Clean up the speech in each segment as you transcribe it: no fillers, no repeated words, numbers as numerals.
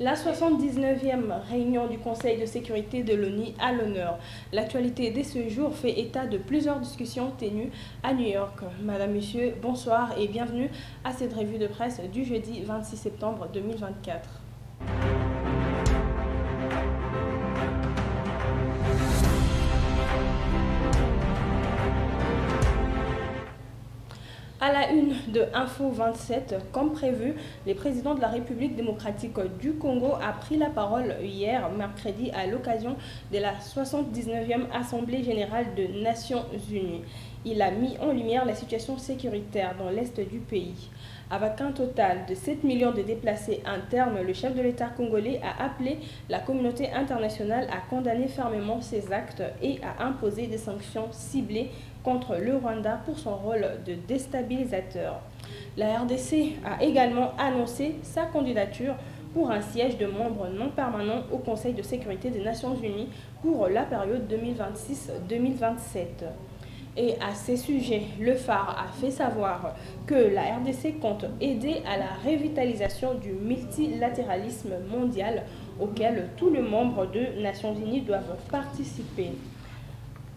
La 79e réunion du Conseil de sécurité de l'ONU à l'honneur. L'actualité de ce jour fait état de plusieurs discussions tenues à New York. Madame, Monsieur, bonsoir et bienvenue à cette revue de presse du jeudi 26 septembre 2024. À la une de Info 27, comme prévu, le président de la République démocratique du Congo a pris la parole hier, mercredi, à l'occasion de la 79e Assemblée générale des Nations unies. Il a mis en lumière la situation sécuritaire dans l'est du pays. Avec un total de 7 millions de déplacés internes, le chef de l'État congolais a appelé la communauté internationale à condamner fermement ces actes et à imposer des sanctions ciblées contre le Rwanda pour son rôle de déstabilisateur. La RDC a également annoncé sa candidature pour un siège de membre non permanent au Conseil de sécurité des Nations unies pour la période 2026-2027. Et à ces sujets, le phare a fait savoir que la RDC compte aider à la revitalisation du multilatéralisme mondial auquel tous les membres des Nations unies doivent participer.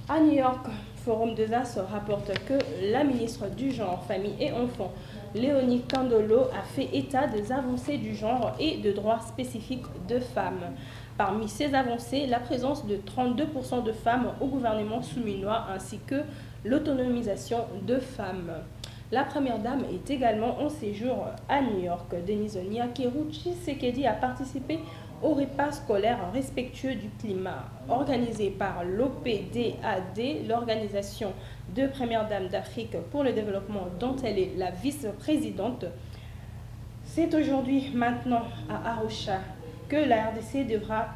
À New York, Forum des As rapporte que la ministre du Genre, Famille et Enfants, Léonie Kandolo, a fait état des avancées du genre et de droits spécifiques de femmes. Parmi ces avancées, la présence de 32% de femmes au gouvernement souminois ainsi que l'autonomisation de femmes. La première dame est également en séjour à New York. Denise Nyakeru Tshisekedi a participé au repas scolaire respectueux du climat organisé par l'OPDAD, l'organisation de Première Dame d'Afrique pour le développement dont elle est la vice-présidente. C'est aujourd'hui maintenant à Arusha que la RDC devra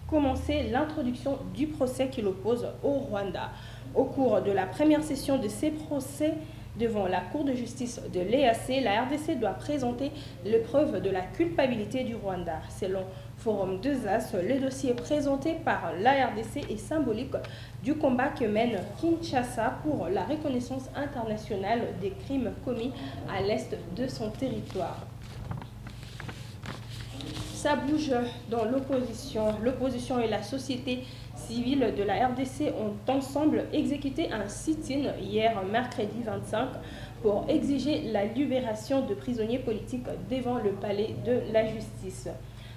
commencer l'introduction du procès qui l'oppose au Rwanda. Au cours de la première session de ces procès devant la Cour de justice de l'EAC, la RDC doit présenter les preuves de la culpabilité du Rwanda. Selon Forum 2As, le dossier présenté par la RDC est symbolique du combat que mène Kinshasa pour la reconnaissance internationale des crimes commis à l'est de son territoire. Ça bouge dans l'opposition. L'opposition et la société civile de la RDC ont ensemble exécuté un sit-in hier mercredi 25 pour exiger la libération de prisonniers politiques devant le palais de la justice.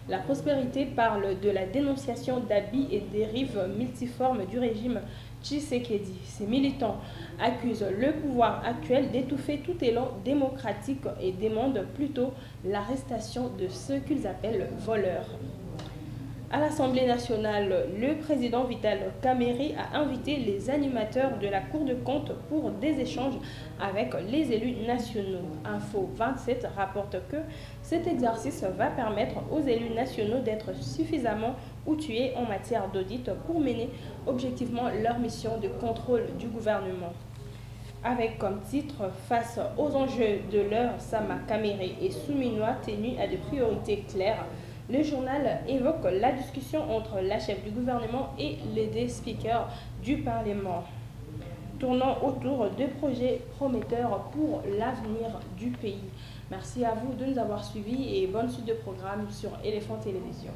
La Prospérité parle de la dénonciation d'abus et dérives multiformes du régime Tshisekedi. Ces militants accusent le pouvoir actuel d'étouffer tout élan démocratique et demandent plutôt l'arrestation de ceux qu'ils appellent voleurs. À l'Assemblée nationale, le président Vital Kamerhe a invité les animateurs de la Cour de compte pour des échanges avec les élus nationaux. Info 27 rapporte que cet exercice va permettre aux élus nationaux d'être suffisamment outillés en matière d'audit pour mener objectivement leur mission de contrôle du gouvernement. Avec comme titre « Face aux enjeux de l'heure, Sama Kamerhe et Souminois tenus à des priorités claires », le journal évoque la discussion entre la chef du gouvernement et les deux speakers du Parlement, tournant autour de projets prometteurs pour l'avenir du pays. Merci à vous de nous avoir suivis et bonne suite de programme sur Éléphant Télévision.